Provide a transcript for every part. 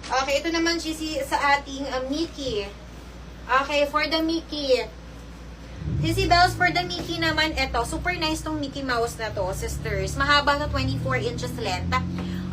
Okay, ito naman sa ating Mickey. Okay, for the Mickey. Sissy Bells, for the Mickey naman, ito, super nice tong Mickey Mouse na to, sisters. Mahaba na 24 inches length.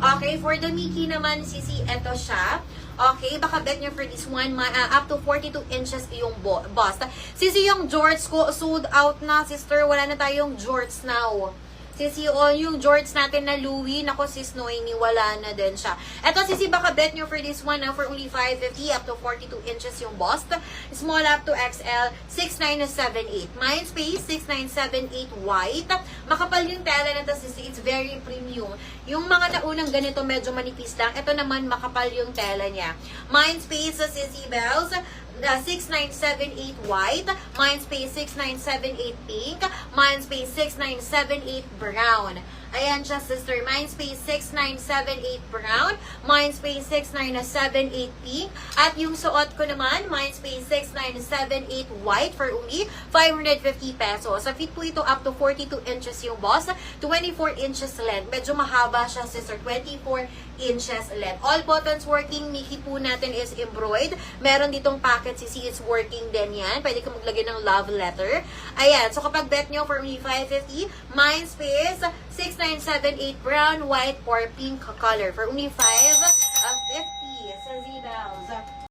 Okay, for the Mickey naman, Sissy, ito siya. Okay, baka bet nyo for this one, up to 42 inches yung bust. Sissy, yung jorts ko, sold out na, sister. Wala na tayong jorts now. Sissy, yung jorts natin na Louis, nako sis Noemi, wala na din siya. Eto, Sissy, baka bet nyo for this one, for only 550, up to 42 inches yung bust. Small up to XL, 6978. Mind space, 6978 white. Makapal yung tela na to, Sissy, it's very premium. Yung mga naunang ganito, medyo manipis lang. Ito naman, makapal yung tela niya. Mind space, Sissy Bells, 6978 white, Mindspace 6978 pink, Mindspace 6978 brown. Ayan siya, sister. Mindspace 6978 brown, Mindspace 6978 pink, at yung suot ko naman, Mindspace 6978 white for only 550 pesos. Sa fit po ito up to 42 inches yung boss, 24 inches length. Medyo mahaba siya, sister. 24 inches length. All buttons working. Mickey po natin is embroidered. Meron ditong packet, Sissy, it's working din yan. Pwede ka maglagay ng love letter. Ayan. So, kapag bet nyo for only 550, Mindspace 6978 brown, white, or pink color. For only 550 sa Z-Bells.